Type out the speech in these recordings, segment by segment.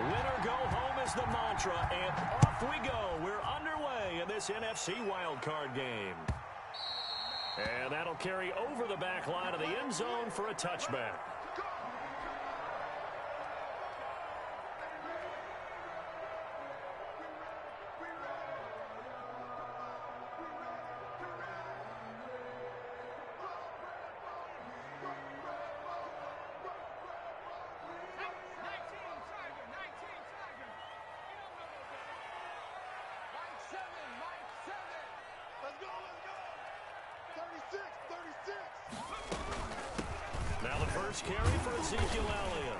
Winner go home is the mantra, and off we go. We're underway in this NFC wildcard game. And that'll carry over the back line of the end zone for a touchback. Now the first carry for Ezekiel Elliott.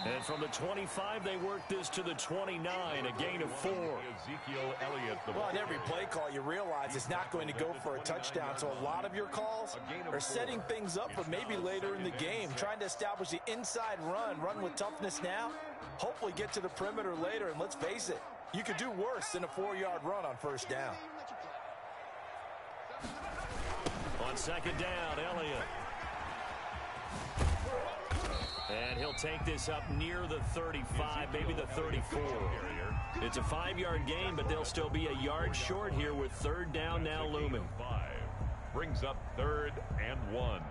And from the 25, they work this to the 29, a gain of 4. Ezekiel Elliott. Well, on every play call, you realize it's not going to go for a touchdown. So a lot of your calls are setting things up for maybe later in the game, trying to establish the inside run with toughness now, hopefully get to the perimeter later. And let's face it, you could do worse than a 4-yard run on first down. On second down, Elliott. And he'll take this up near the 35, maybe the 34. It's a 5-yard gain, but they'll still be a yard short here with third down now looming. 5 brings up 3rd and 1.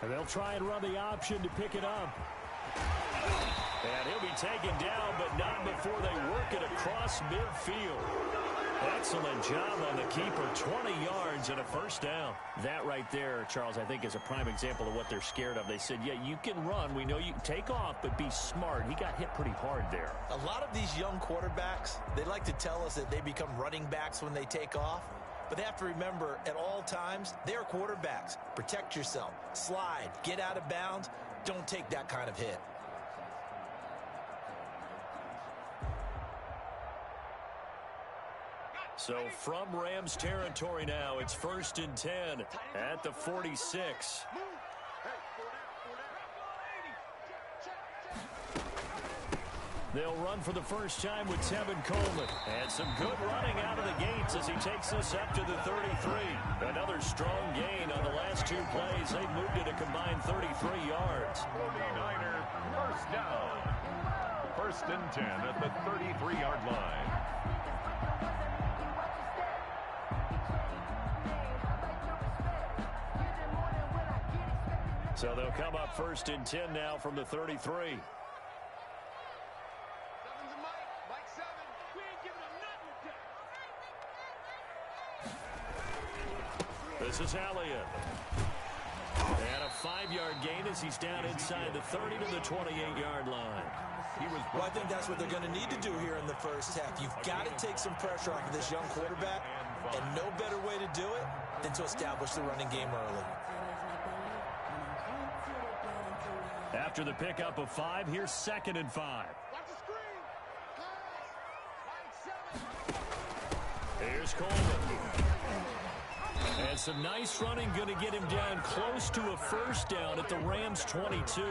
And they'll try and run the option to pick it up. And he'll be taken down, but not before they work it across midfield. Excellent job on the keeper, 20 yards and a first down. That right there, Charles, I think is a prime example of what they're scared of. They said, yeah, you can run. We know you can take off, but be smart. He got hit pretty hard there. A lot of these young quarterbacks, they like to tell us that they become running backs when they take off. But they have to remember, at all times, they're quarterbacks. Protect yourself. Slide. Get out of bounds. Don't take that kind of hit. So from Rams territory now, it's 1st and 10 at the 46. They'll run for the first time with Tevin Coleman. And some good running out of the gates as he takes this up to the 33. Another strong gain on the last 2 plays. They moved it a combined 33 yards. 49er first down. 1st and 10 at the 33-yard line. So they'll come up 1st and 10 now from the 33. This is Elliott. And a 5-yard gain as he's down inside the 30 to the 28-yard line. Well, I think that's what they're going to need to do here in the first half. You've got to take some pressure off of this young quarterback, and no better way to do it than to establish the running game early. After the pickup of 5, here's 2nd and 5. Here's Coleman. And some nice running, going to get him down close to a first down at the Rams 22.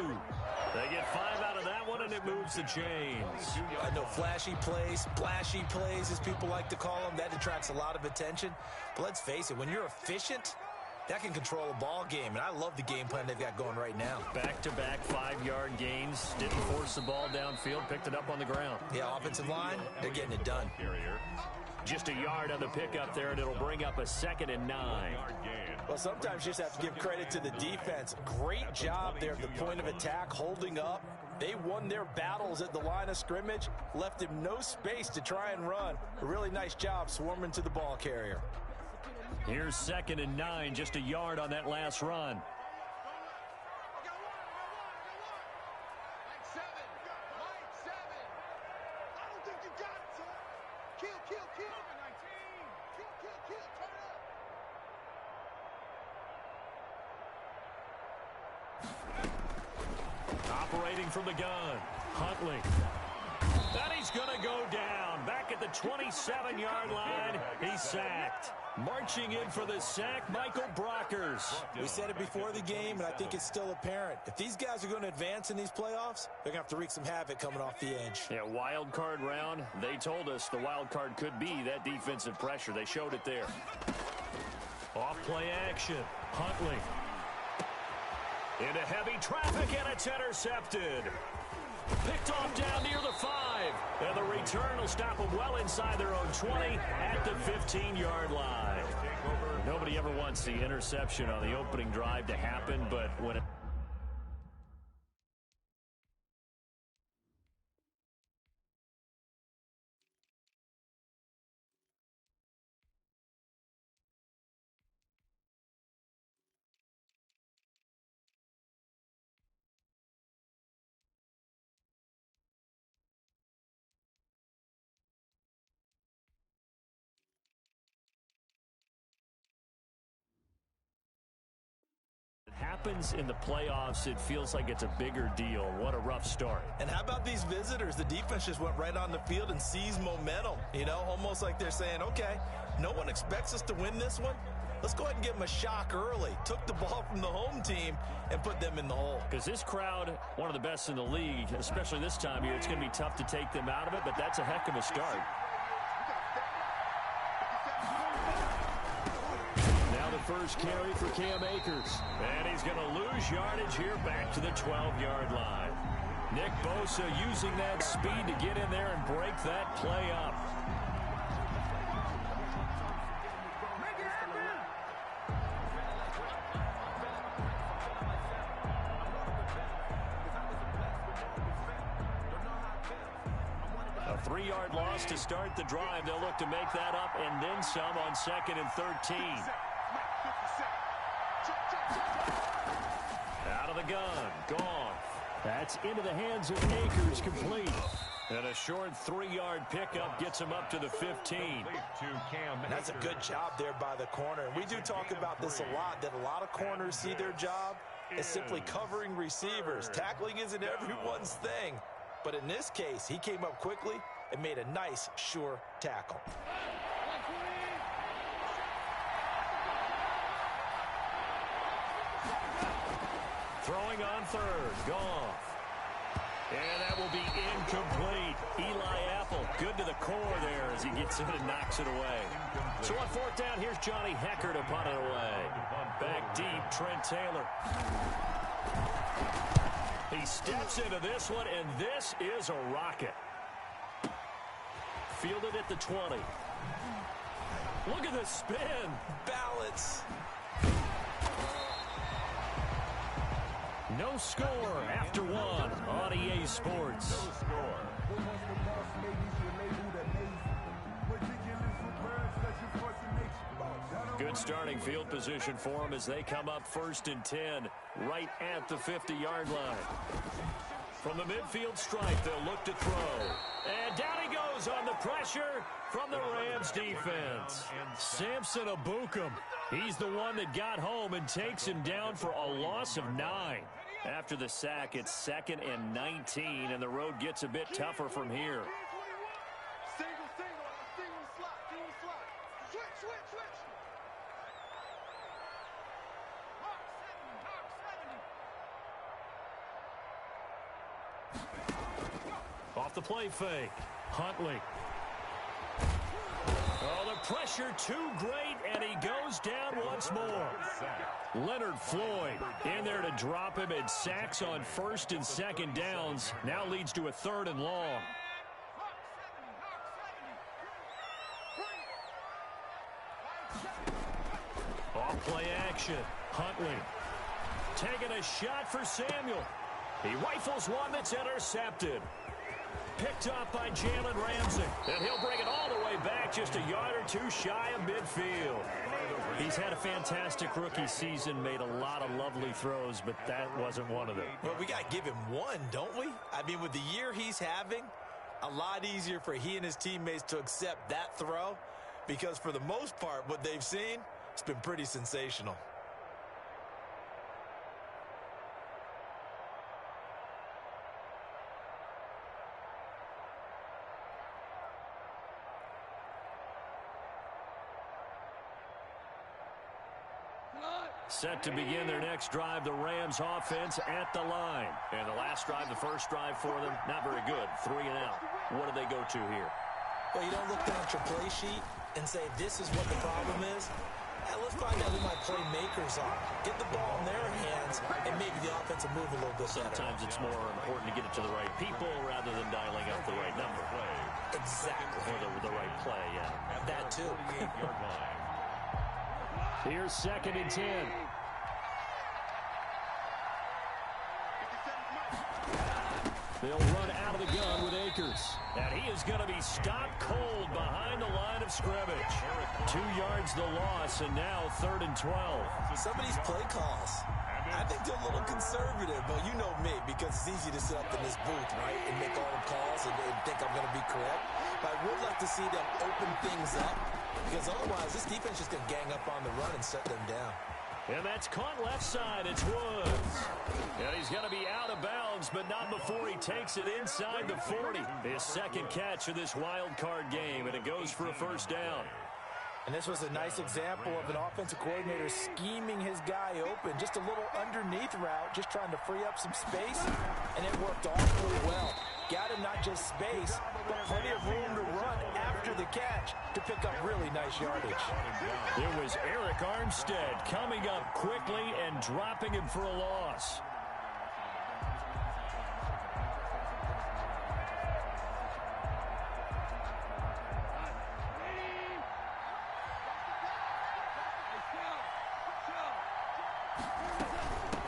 They get 5 out of that one, and it moves the chains. I know flashy plays, splashy plays, as people like to call them, that attracts a lot of attention. But let's face it, when you're efficient, that can control a ball game, and I love the game plan they've got going right now. Back-to-back 5-yard gains. Didn't force the ball downfield, picked it up on the ground. Yeah, offensive line, they're getting it done. Just a yard on the pickup there, and it'll bring up a 2nd and 9. Well, sometimes you just have to give credit to the defense. Great job there at the point of attack, holding up. They won their battles at the line of scrimmage, left him no space to try and run. A really nice job swarming to the ball carrier. Here's 2nd and 9, just a yard on that last run. Operating from the gun, Huntley. And he's going to go down. Back at the 27-yard line, he's sacked. Marching in for the sack, Michael Brockers. We said it before the game, and I think it's still apparent. If these guys are going to advance in these playoffs, they're going to have to wreak some havoc coming off the edge. Yeah, wild card round. They told us the wild card could be that defensive pressure. They showed it there. Off play action. Huntley. Into heavy traffic, and it's intercepted. Picked off down near the 5. And the return will stop them well inside their own 20 at the 15-yard line. Nobody ever wants the interception on the opening drive to happen, but when it... happens in the playoffs, it feels like it's a bigger deal. What a rough start. And how about these visitors? The defense just went right on the field and seized momentum. You know, almost like they're saying, okay, no one expects us to win this one. Let's go ahead and give them a shock early. Took the ball from the home team and put them in the hole. Because this crowd, one of the best in the league, especially this time of year, it's going to be tough to take them out of it, but that's a heck of a start. First carry for Cam Akers. And he's going to lose yardage here back to the 12-yard line. Nick Bosa using that speed to get in there and break that play up. A 3-yard loss to start the drive. They'll look to make that up and then some on 2nd and 13. Out of the gun. Gone. That's into the hands of Akers, complete. And a short 3-yard pickup gets him up to the 15. That's a good job there by the corner. And we do talk about this a lot, that a lot of corners see their job as simply covering receivers. Tackling isn't everyone's thing. But in this case, he came up quickly and made a nice, sure tackle. Throwing on 3rd. Goff. And that will be incomplete. Eli Apple, good to the core there as he gets in and knocks it away. So on 4th down, here's Johnny Hecker to punt it away. Back deep, Trent Taylor. He steps into this one, and this is a rocket. Fielded at the 20. Look at the spin. Balance. No score after 1 on EA Sports. Good starting field position for them as they come up 1st and 10 right at the 50-yard line. From the midfield stripe, they'll look to throw. And down he goes on the pressure from the Rams defense. Samson Abukum. He's the one that got home and takes him down for a loss of 9. After the sack, it's 2nd and 19, and the road gets a bit tougher from here. Off the play fake. Huntley. Oh, the pressure too great, and he goes down once more. Leonard Floyd in there to drop him, and sacks on 1st and 2nd downs. Now leads to a 3rd and long. Off play action. Huntley taking a shot for Samuel. He rifles one that's intercepted. Picked up by Jalen Ramsey. And he'll bring it all the way back, just a yard or 2 shy of midfield. He's had a fantastic rookie season, made a lot of lovely throws, but that wasn't one of them. Well, we got to give him one, don't we? I mean, with the year he's having, a lot easier for he and his teammates to accept that throw, because for the most part, what they've seen, it's been pretty sensational. Set to begin their next drive, the Rams offense at the line. And the last drive, the first drive for them, not very good. 3 and out. What do they go to here? Well, you don't look down at your play sheet and say, this is what the problem is. Let's find out who my playmakers are. Get the ball in their hands, and maybe the offense will move a little bit better. Sometimes it's more important to get it to the right people rather than dialing up the right number. Exactly. Or the right play, yeah. That too. Here's 2nd and 10. They'll run out of the gun with Akers. And he is going to be stopped cold behind the line of scrimmage. 2 yards the loss, and now 3rd and 12. Some of these play calls, I think they're a little conservative, but you know me, because it's easy to sit up in this booth, right, and make all the calls and think I'm going to be correct. But I would like to see them open things up, because otherwise this defense is going to gang up on the run and shut them down. And that's caught left side. It's Woods. And he's going to be out of bounds, but not before he takes it inside the 40. His second catch of this wild card game, and it goes for a first down. And this was a nice example of an offensive coordinator scheming his guy open. Just a little underneath route, just trying to free up some space, and it worked awfully well. Got him not just space, but plenty of room to run after the catch to pick up really nice yardage. It was Eric Armstead coming up quickly and dropping him for a loss.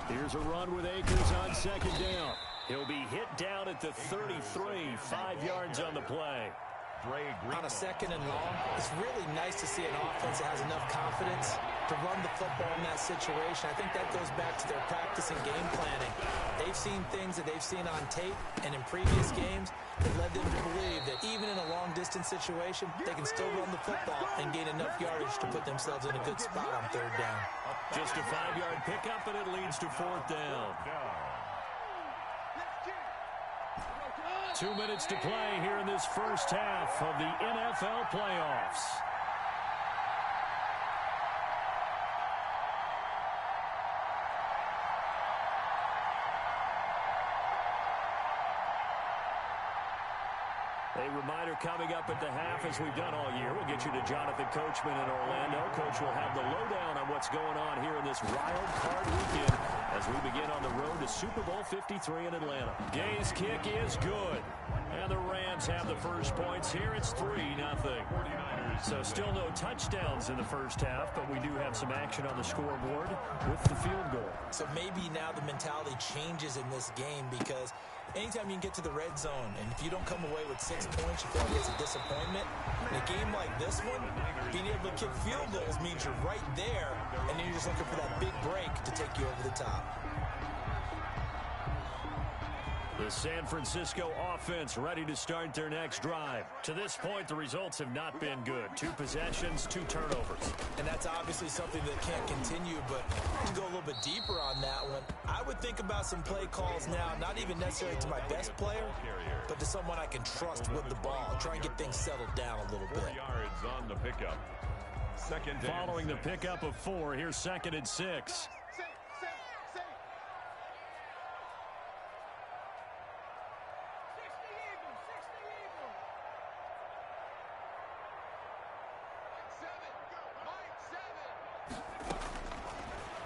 Here's a run with Akers on 2nd down. He'll be hit down at the 33, 5 yards on the play. On a 2nd and long, it's really nice to see an offense that has enough confidence to run the football in that situation. I think that goes back to their practice and game planning. They've seen things that they've seen on tape and in previous games that led them to believe that even in a long-distance situation, they can still run the football and gain enough yardage to put themselves in a good spot on 3rd down. Just a 5-yard pickup, and it leads to 4th down. 2 minutes to play here in this first half of the NFL playoffs. A reminder coming up at the half, as we've done all year. We'll get you to Jonathan Coachman in Orlando. Coach will have the lowdown on what's going on here in this wild card weekend as we begin on the road to Super Bowl 53 in Atlanta. Gay's kick is good. And the Rams have the first points here. It's 3-0. So still no touchdowns in the first half, but we do have some action on the scoreboard with the field goal. So maybe now the mentality changes in this game, because anytime you can get to the red zone, and if you don't come away with 6 points, you feel like it's a disappointment. In a game like this one, being able to kick field goals means you're right there, and then you're just looking for that big break to take you over the top. The San Francisco offense ready to start their next drive. To this point, the results have not been good. 2 possessions, 2 turnovers. And that's obviously something that can't continue, but to go a little bit deeper on that one, I would think about some play calls now, not even necessarily to my best player, but to someone I can trust with the ball. Try and get things settled down a little bit. 4 yards on the pickup. Following the pickup of 4, here's 2nd and 6.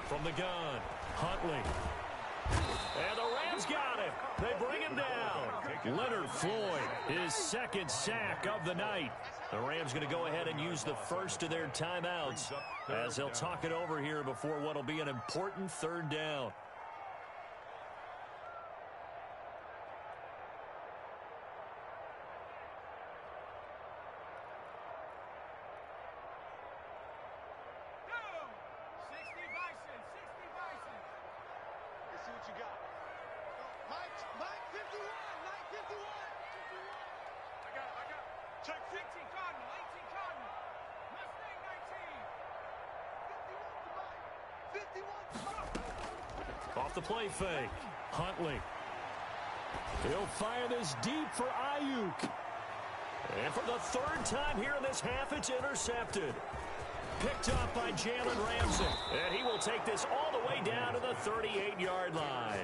From the gun, Huntley. And the Rams got him. They bring him down. Leonard Floyd, his 2nd sack of the night. The Rams going to go ahead and use the first of their timeouts as they'll talk it over here before what will be an important 3rd down. Off the play fake, Huntley. He'll fire this deep for Ayuk. And for the 3rd time here in this half, it's intercepted. Picked up by Jalen Ramsey. And he will take this all the way down to the 38-yard line.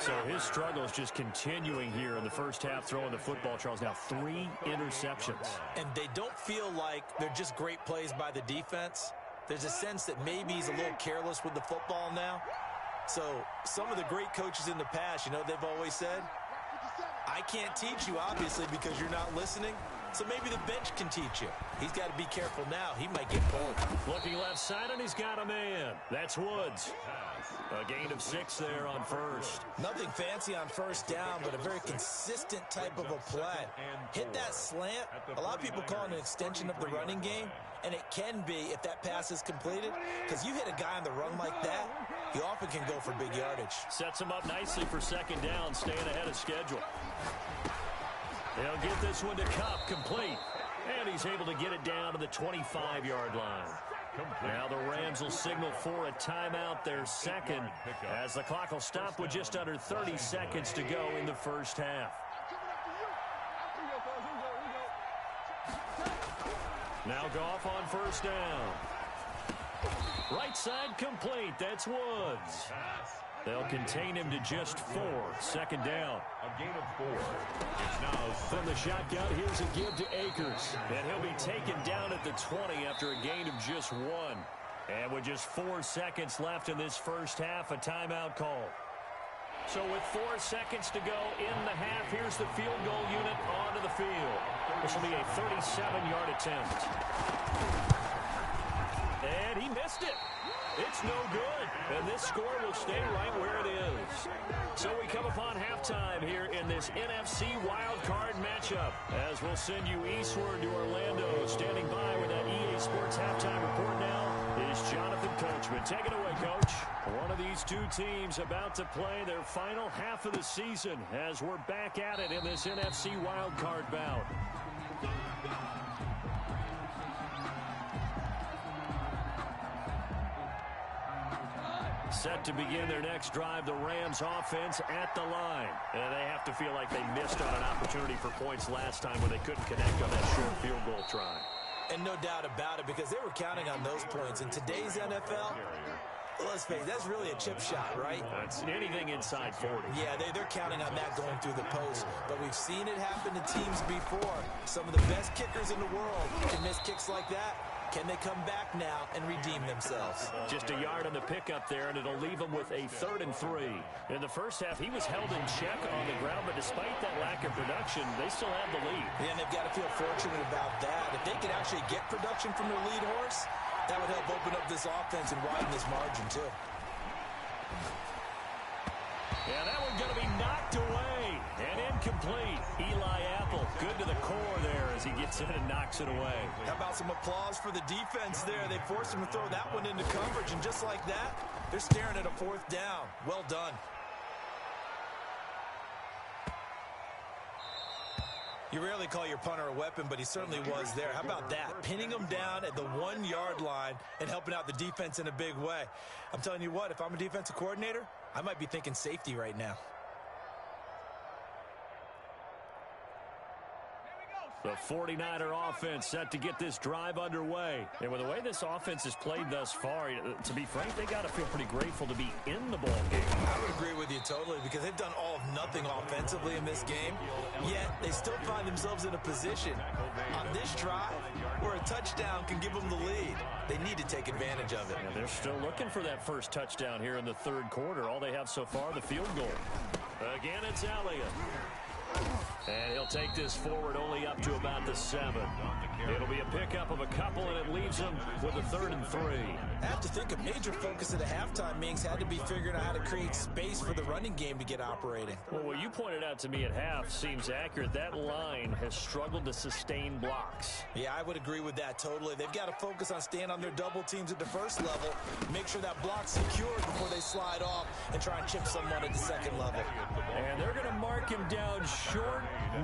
So his struggles just continuing here in the first half throwing the football, Charles. Now 3 interceptions. And they don't feel like they're just great plays by the defense. There's a sense that maybe he's a little careless with the football now. So some of the great coaches in the past, you know, they've always said, I can't teach you, obviously, because you're not listening. So maybe the bench can teach you. He's got to be careful now. He might get pulled. Looking left side, and he's got a man. That's Woods. A gain of 6 there on first. Nothing fancy on first down, but a very consistent type of a play. Hit that slant. A lot of people call it an extension of the running game, and it can be if that pass is completed, because you hit a guy on the run like that, he often can go for big yardage. Sets him up nicely for second down, staying ahead of schedule. They'll get this one to Cup, complete. And he's able to get it down to the 25-yard line. Now the Rams will signal for a timeout, their second, as the clock will stop with just under 30 seconds to go in the first half. Now Goff on first down. Right side complete. That's Woods. They'll contain him to just 4. Second down. A gain of 4. It's now from the shotgun. Here's a give to Akers. And he'll be taken down at the 20 after a gain of just 1. And with just 4 seconds left in this first half, a timeout call. So with 4 seconds to go in the half, here's the field goal unit onto the field. This will be a 37-yard attempt. And he missed it. It's no good, and this score will stay right where it is. So we come upon halftime here in this NFC wildcard matchup, as we'll send you eastward to Orlando. Standing by with that EA Sports halftime report now is Jonathan Coachman. Take it away, Coach. One of these two teams about to play their final half of the season as we're back at it in this NFC wildcard bout. Set to begin their next drive, the Rams offense at the line. And they have to feel like they missed on an opportunity for points last time when they couldn't connect on that short field goal try. And no doubt about it, because they were counting on those points. In today's NFL, let's face it, that's really a chip shot, right? That's anything inside 40. Yeah, they're counting on that going through the post. But we've seen it happen to teams before. Some of the best kickers in the world can miss kicks like that. Can they come back now and redeem themselves? Just a yard on the pickup there, and it'll leave them with a 3rd and 3. In the first half, he was held in check on the ground, but despite that lack of production, they still have the lead. Yeah, and they've got to feel fortunate about that. If they could actually get production from their lead horse, that would help open up this offense and widen this margin, too. Yeah, that one's going to be knocked away and incomplete. Eli Apple, good to the core there as he gets in and knocks it away. How about some applause for the defense there? They forced him to throw that one into coverage, and just like that, they're staring at a 4th down. Well done. You rarely call your punter a weapon, but he certainly was there. How about that? Pinning him down at the 1-yard line and helping out the defense in a big way. I'm telling you what, if I'm a defensive coordinator, I might be thinking safety right now. The 49er offense set to get this drive underway. And with the way this offense has played thus far, to be frank, they got to feel pretty grateful to be in the ball game. I would agree with you totally, because they've done all of nothing offensively in this game, yet they still find themselves in a position on this drive where a touchdown can give them the lead. They need to take advantage of it. And they're still looking for that first touchdown here in the 3rd quarter. All they have so far, the field goal. Again, it's Elliott. And he'll take this forward only up to about the 7. It'll be a pickup of a couple, and it leaves them with a 3rd and 3. I have to think a major focus of the halftime meetings had to be figuring out how to create space for the running game to get operating. Well, what you pointed out to me at half seems accurate. That line has struggled to sustain blocks. Yeah, I would agree with that totally. They've got to focus on staying on their double teams at the first level, make sure that block's secured before they slide off and try and chip someone at the 2nd level. And they're going to mark him down short,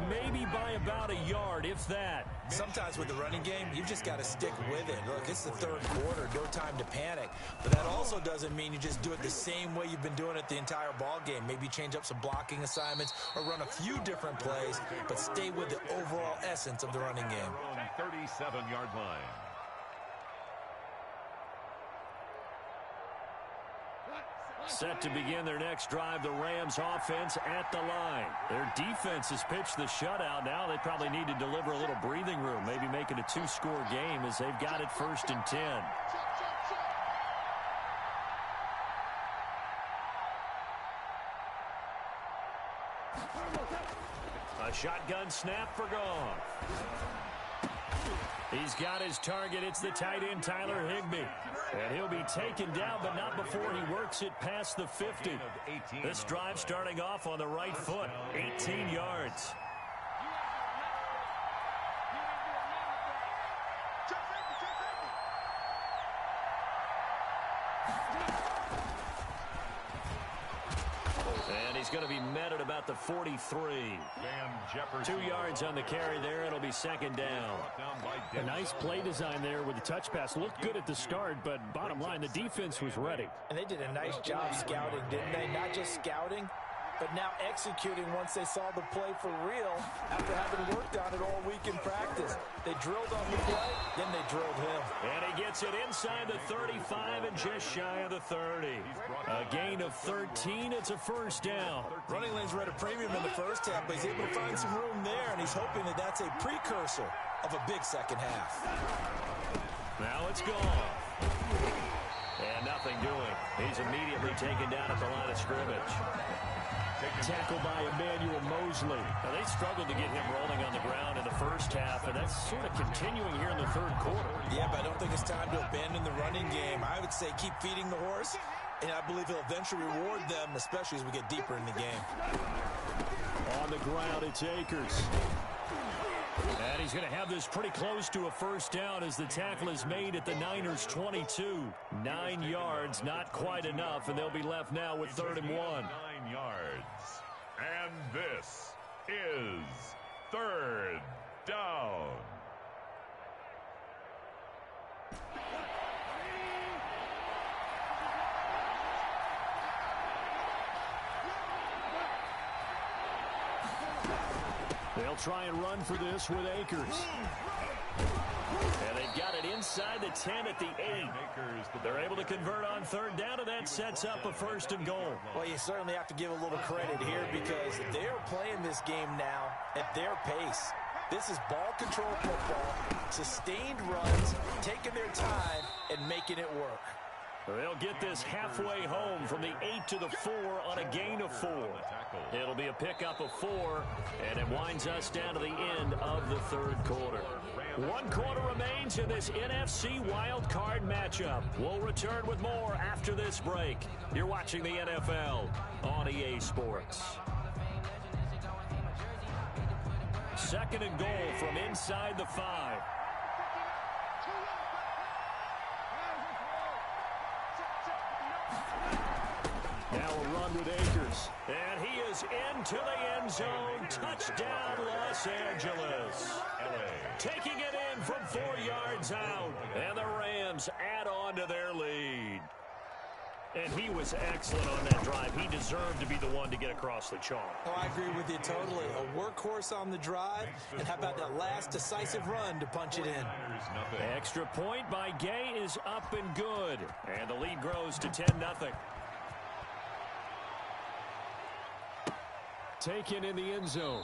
maybe by about a yard, if that. Sometimes with the running game, you've just got to stick with it. Look, it's the 3rd quarter, no time to panic. But that also doesn't mean you just do it the same way you've been doing it the entire ball game. Maybe change up some blocking assignments or run a few different plays, but stay with the overall essence of the running game. 37-yard line. set to begin their next drive. The Rams offense at the line. Their defense has pitched the shutout. Now they probably need to deliver a little breathing room, maybe make it a 2-score game as they've got it 1st and 10. A shotgun snap for Goff. He's got his target. It's the tight end, Tyler Higbee. And he'll be taken down, but not before he works it past the 50. This drive starting off on the right foot. 18 yards. And he's going to be met at about the 43. 2 yards on the carry there. It'll be 2nd down. A nice play design there with the touch pass. Looked good at the start, but bottom line, the defense was ready. And they did a nice job scouting, didn't they? Not just scouting, but now executing once they saw the play for real after having worked on it all week in practice. They drilled on the play, then they drilled him. And he gets it inside the 35 and just shy of the 30. A gain of 13. It's a 1st down. Running lanes were at a premium in the first half, but he's able to find some room there, and he's hoping that that's a precursor of a big second half. Now it's gone. And nothing doing. He's immediately taken down at the line of scrimmage. Tackle by Emmanuel Mosley. Now, they struggled to get him rolling on the ground in the first half, and that's sort of continuing here in the 3rd quarter. Yeah, but I don't think it's time to abandon the running game. I would say keep feeding the horse, and I believe he'll eventually reward them, especially as we get deeper in the game. On the ground, it's Akers. And he's going to have this pretty close to a 1st down as the tackle is made at the Niners' 22. 9 yards, not quite enough, and they'll be left now with 3rd and 1. 9 yards. And this is 3rd down. They'll try and run for this with Akers. And they've got it inside the 10 at the 8. They're able to convert on 3rd down, and that sets up a 1st and goal. Well, you certainly have to give a little credit here because they're playing this game now at their pace. This is ball control football, sustained runs, taking their time, and making it work. They'll get this halfway home from the 8 to the 4 on a gain of 4. It'll be a pickup of 4, and it winds us down to the end of the 3rd quarter. 1 quarter remains in this NFC Wild Card matchup. We'll return with more after this break. You're watching the NFL on EA Sports. 2nd and goal from inside the 5. Now a run with Akers. And he is into the end zone. Touchdown, Los Angeles. Taking it in from 4 yards out. And the Rams add on to their lead. And he was excellent on that drive. He deserved to be the one to get across the chalk. Oh, I agree with you totally. A workhorse on the drive. And how about that last decisive run to punch it in? Extra point by Gay is up and good. And the lead grows to 10-0. Taken in the end zone.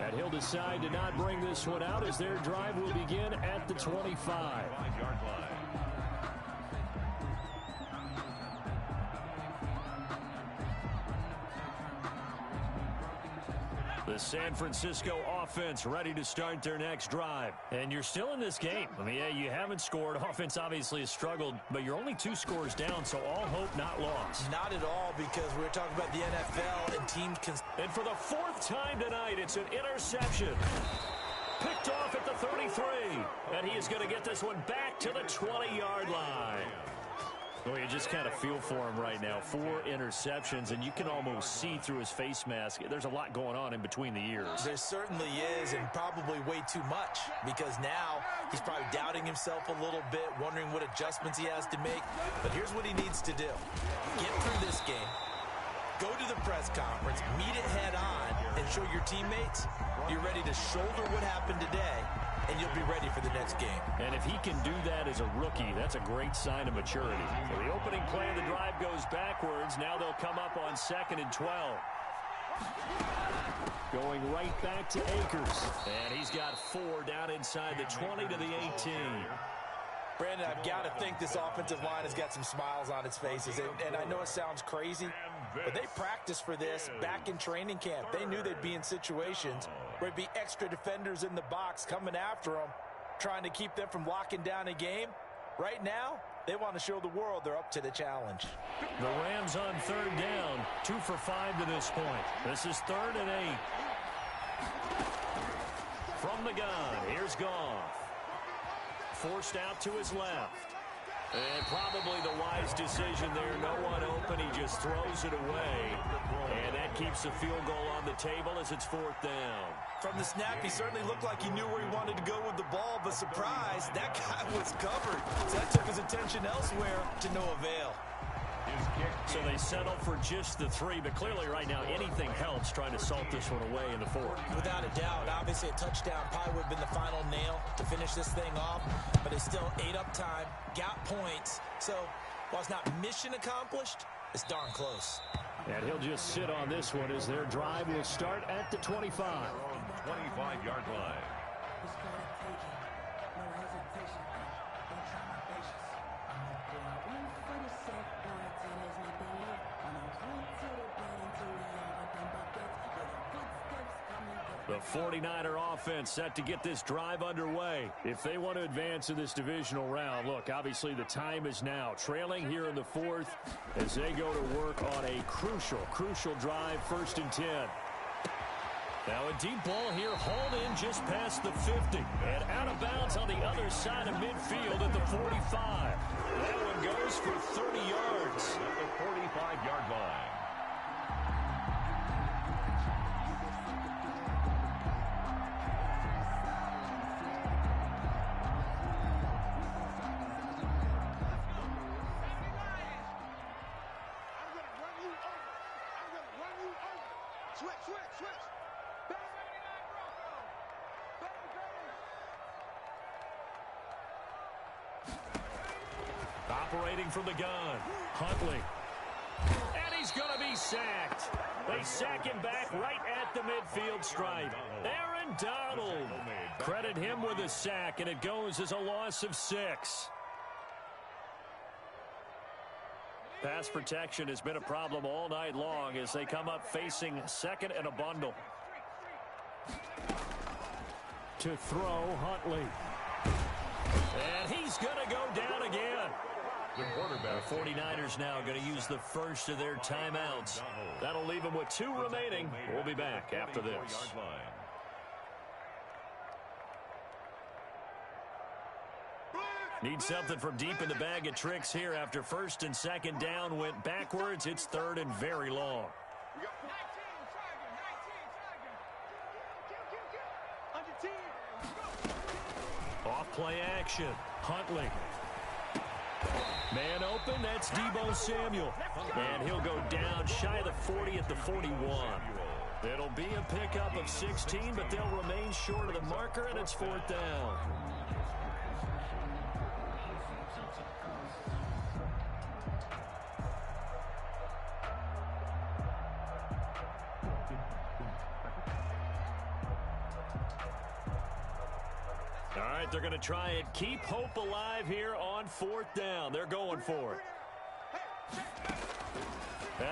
And he'll decide to not bring this one out as their drive will begin at the 25. 5-yard line. The San Francisco offense ready to start their next drive. And you're still in this game. I mean, yeah, you haven't scored. Offense obviously has struggled, but you're only 2 scores down, so all hope not lost. Not at all, because we're talking about the NFL and teams can... And for the 4th time tonight, it's an interception. Picked off at the 33. And he is going to get this one back to the 20-yard line. Well, you just kind of feel for him right now. 4 interceptions, and you can almost see through his face mask. There's a lot going on in between the ears. There certainly is, and probably way too much, because now he's probably doubting himself a little bit, wondering what adjustments he has to make. But here's what he needs to do. Get through this game, go to the press conference, meet it head on, and show your teammates you're ready to shoulder what happened today and you'll be ready for the next game. And if he can do that as a rookie, that's a great sign of maturity. So the opening play of the drive goes backwards. Now they'll come up on 2nd and 12. Going right back to Akers. And he's got 4 down inside the 20 to the 18. Brandon, I've got to think this offensive line has got some smiles on its faces. And I know it sounds crazy, but they practiced for this back in training camp. They knew they'd be in situations where there'd be extra defenders in the box coming after them, trying to keep them from locking down a game. Right now, they want to show the world they're up to the challenge. The Rams on 3rd down, 2 for 5 to this point. This is 3rd and 8. From the gun, here's Goff. Forced out to his left. And probably the wise decision there. No one open. He just throws it away. And that keeps the field goal on the table as it's 4th down. From the snap, he certainly looked like he knew where he wanted to go with the ball, but surprise, that guy was covered. So that took his attention elsewhere to no avail. So they settle for just the 3, but clearly right now anything helps trying to salt this one away in the 4th. Without a doubt, obviously a touchdown probably would have been the final nail to finish this thing off, but they still ate up time, got points. So while it's not mission accomplished, it's darn close. And he'll just sit on this one as their drive will start at the 25. 25-yard line. The 49er offense set to get this drive underway. If they want to advance in this divisional round, look, obviously the time is now. Trailing here in the 4th as they go to work on a crucial drive, 1st and 10. Now a deep ball here, hauled in just past the 50. And out of bounds on the other side of midfield at the 45. That one goes for 30 yards. At the 45-yard line. Operating from the gun, Huntley. And he's going to be sacked. They sack him back right at the midfield stripe. Aaron Donald. Credit him with a sack, and it goes as a loss of 6. Pass protection has been a problem all night long as they come up facing 2nd and a bundle. To throw, Huntley. And he's going to go down again. The 49ers now going to use the first of their timeouts. That'll leave them with 2 remaining. We'll be back after this. Need something from deep in the bag of tricks here after 1st and 2nd down went backwards. It's 3rd and very long. Off play action. Huntley. Man open, that's Deebo Samuel. And he'll go down shy of the 40 at the 41. It'll be a pickup of 16, but they'll remain short of the marker, and it's 4th down. All right, they're going to try and keep hope alive here on 4th down. They're going for it.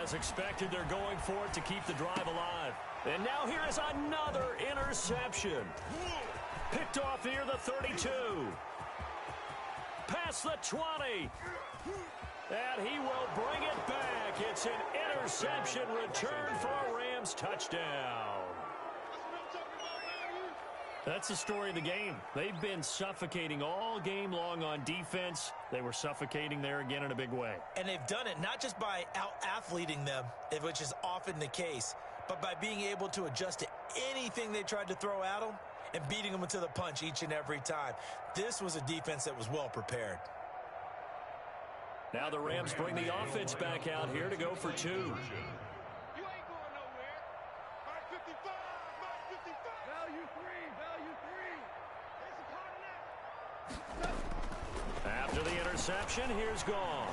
As expected, they're going for it to keep the drive alive. And now here is another interception. Picked off near the 32. Past the 20. And he will bring it back. It's an interception return for a Rams touchdown. That's the story of the game. They've been suffocating all game long on defense. They were suffocating there again in a big way. And they've done it not just by out-athleting them, which is often the case, but by being able to adjust to anything they tried to throw at them and beating them to the punch each and every time. This was a defense that was well prepared. Now the Rams bring the offense back out here to go for 2. After the interception, here's Goff.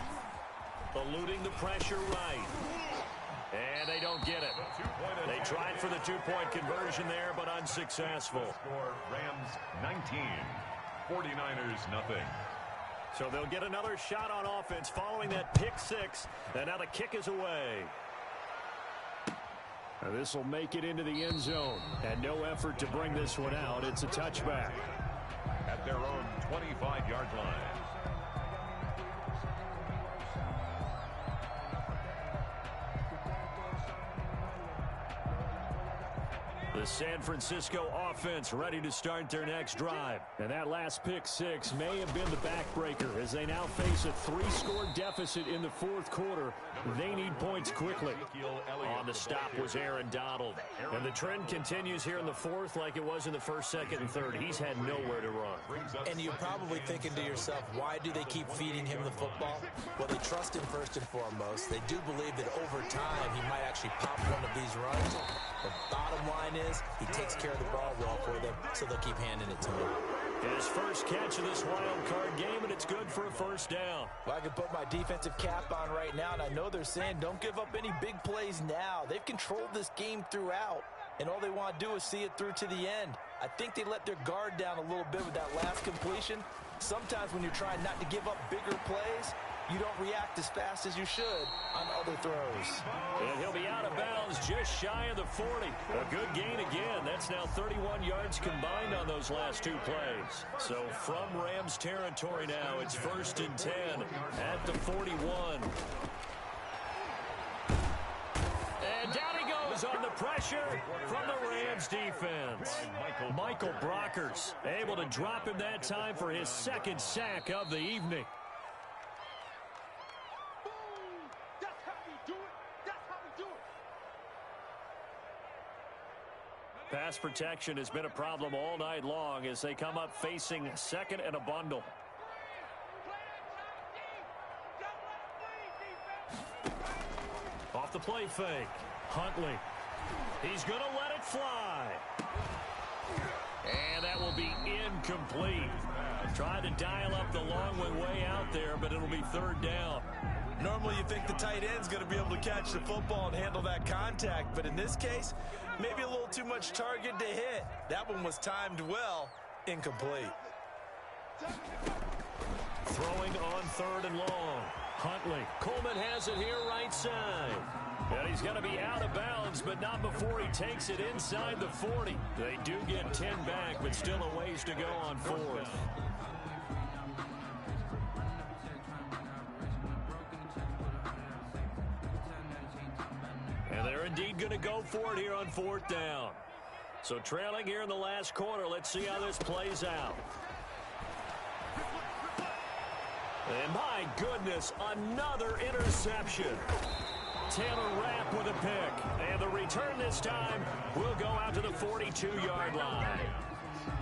Eluding the pressure right. And they don't get it. They tried for the two-point conversion there, but unsuccessful. Score Rams 19, 49ers nothing. So they'll get another shot on offense following that pick six. And now the kick is away. This will make it into the end zone. And no effort to bring this one out. It's a touchback. At their own 25-yard line. The San Francisco offense ready to start their next drive. And that last pick six may have been the backbreaker as they now face a 3-score deficit in the fourth quarter. They need points quickly. On the stop was Aaron Donald. And the trend continues here in the fourth like it was in the first, second, and third. He's had nowhere to run. And you're probably thinking to yourself, why do they keep feeding him the football? Well, they trust him first and foremost. They do believe that over time he might actually pop one of these runs. The bottom line is he takes care of the ball well for them, so they'll keep handing it to him. His first catch of this wild card game, and it's good for a first down. Well, I can put my defensive cap on right now, and I know they're saying don't give up any big plays now. They've controlled this game throughout, and all they want to do is see it through to the end. I think they let their guard down a little bit with that last completion. Sometimes when you're trying not to give up bigger plays, you don't react as fast as you should on other throws. And he'll be out of bounds just shy of the 40. A good gain again. That's now 31 yards combined on those last two plays. So from Rams territory now, it's 1st and 10 at the 41. And down he goes on the pressure from the Rams defense. Michael Brockers able to drop him that time for his second sack of the evening. Pass protection has been a problem all night long as they come up facing second and a bundle. Off the play fake. Huntley. He's going to let it fly. And that will be incomplete. Tried to dial up the long way out there, but it'll be third down. Normally you think the tight end's going to be able to catch the football and handle that contact, but in this case, maybe a little too much target to hit. That one was timed well, incomplete. Throwing on third and long. Huntley. Coleman has it here right side. And he's going to be out of bounds, but not before he takes it inside the 40. They do get 10 back, but still a ways to go on fourth. And they're indeed going to go for it here on fourth down. So trailing here in the last quarter. Let's see how this plays out. And my goodness, another interception. Taylor Rapp with a pick. And the return this time will go out to the 42-yard line.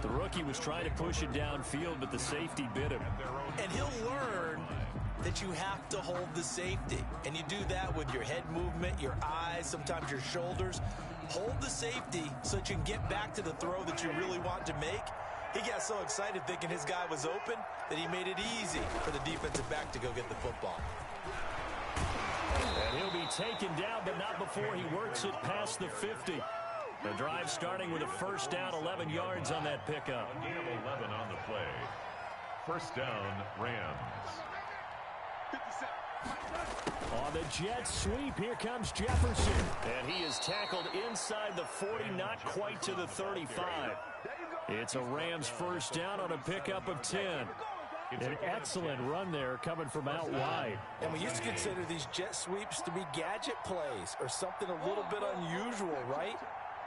The rookie was trying to push it downfield, but the safety bit him. And he'll learn that you have to hold the safety. And you do that with your head movement, your eyes, sometimes your shoulders. Hold the safety so that you can get back to the throw that you really want to make. He got so excited thinking his guy was open that he made it easy for the defensive back to go get the football. And he'll be taken down, but not before he works it past the 50. The drive starting with a first down, 11 yards on that pickup. A gain of 11 on the play. First down, Rams. On the jet sweep, here comes Jefferson. And he is tackled inside the 40, not quite to the 35. It's a Rams first down on a pickup of 10. An excellent run there coming from out wide. And we used to consider these jet sweeps to be gadget plays or something a little bit unusual, right?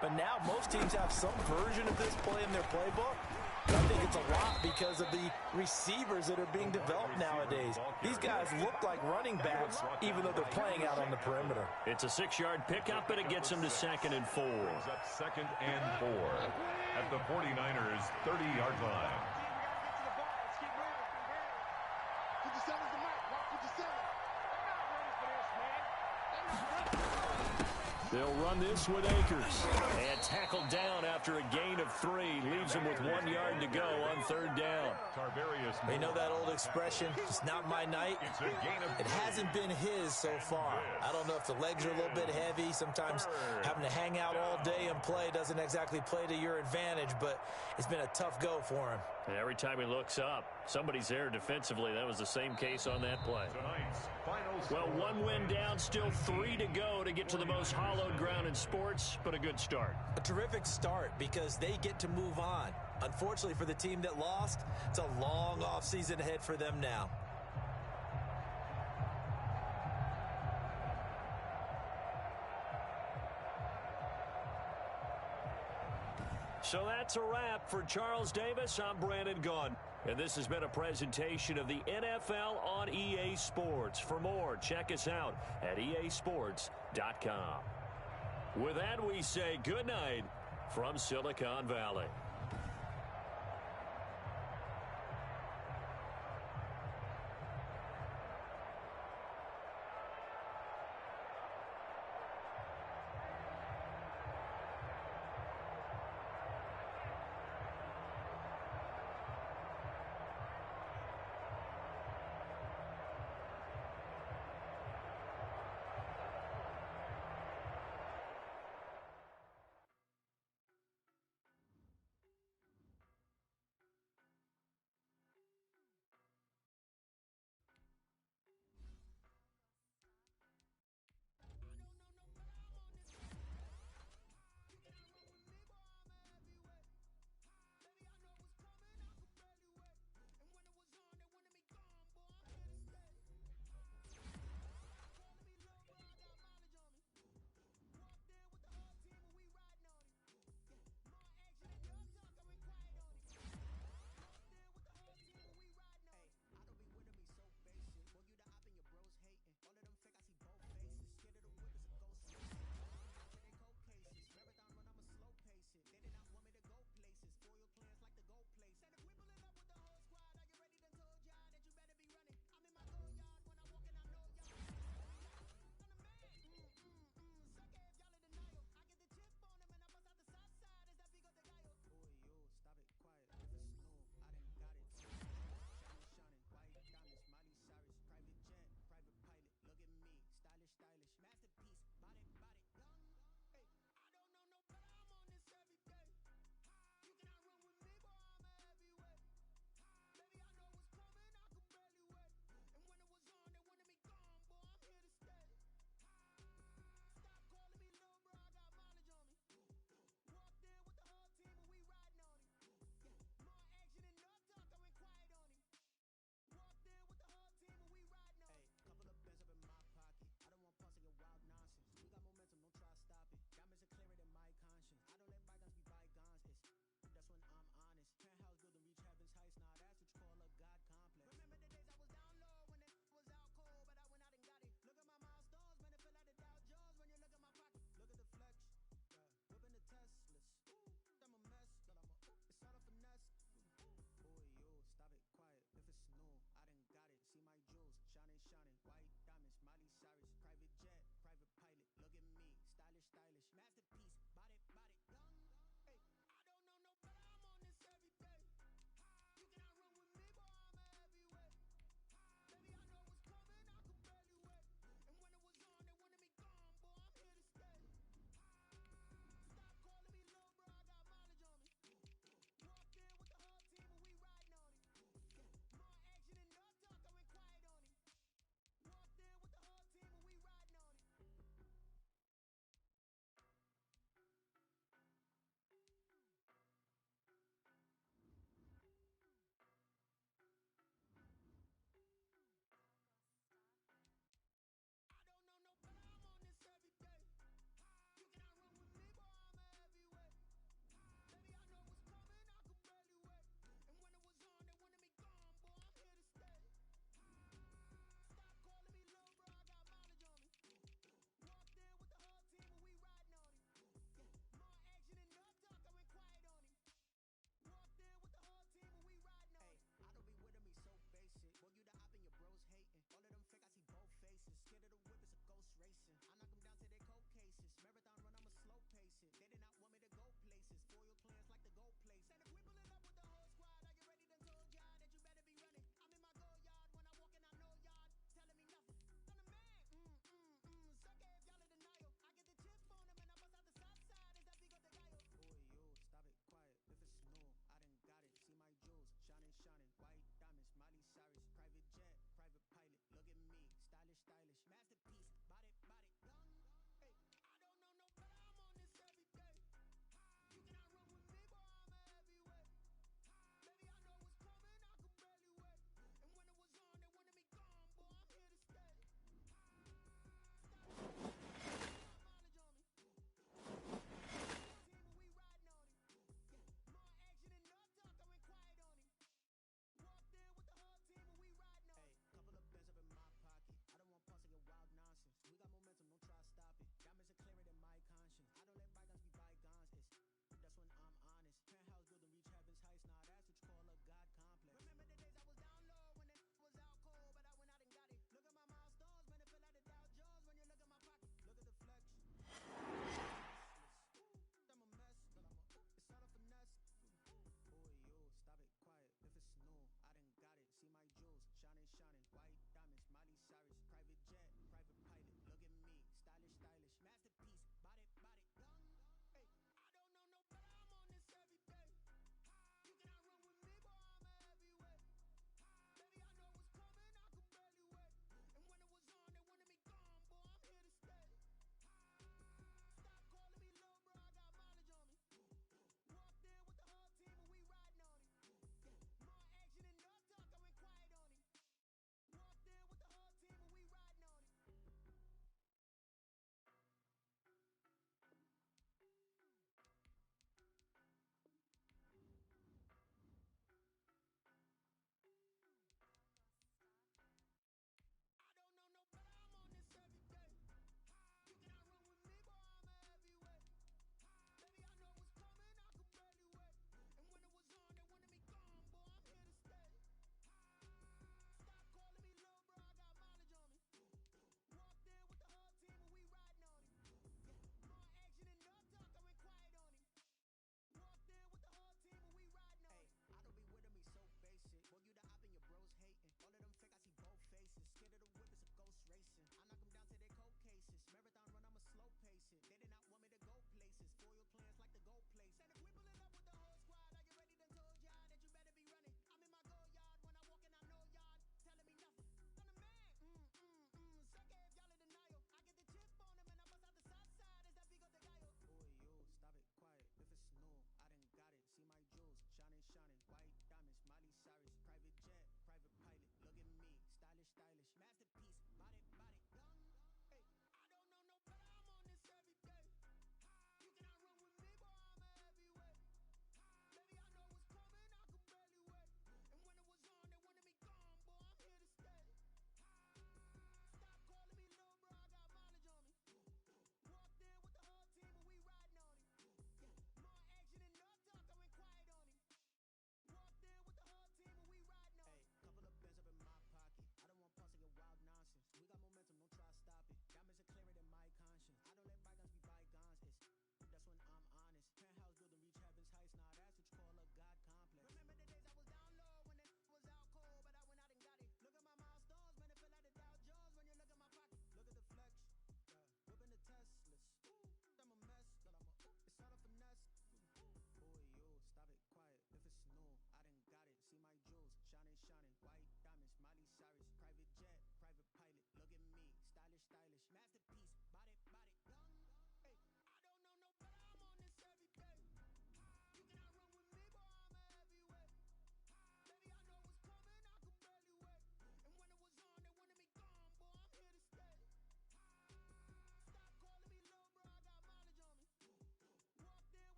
But now most teams have some version of this play in their playbook. I think it's a lot because of the receivers that are being developed nowadays. These guys look like running backs even though they're playing out on the perimeter. It's a 6-yard pickup, and it gets them to 2nd and 4. Up 2nd and 4 at the 49ers' 30-yard line. They'll run this with Akers. And tackled down after a gain of 3. Leaves him with 1 yard to go on 3rd down. You know that old expression, it's not my night? It hasn't been his so far. I don't know if the legs are a little bit heavy. Sometimes having to hang out all day and play doesn't exactly play to your advantage, but it's been a tough go for him. And every time he looks up, somebody's there defensively. That was the same case on that play. Well, 1 win down, still 3 to go to get to the most hallowed ground in sports, but a good start. A terrific start because they get to move on. Unfortunately for the team that lost, it's a long offseason ahead for them now. So that's a wrap for Charles Davis. I'm Brandon Gaudin. And this has been a presentation of the NFL on EA Sports. For more, check us out at easports.com. With that, we say good night from Silicon Valley.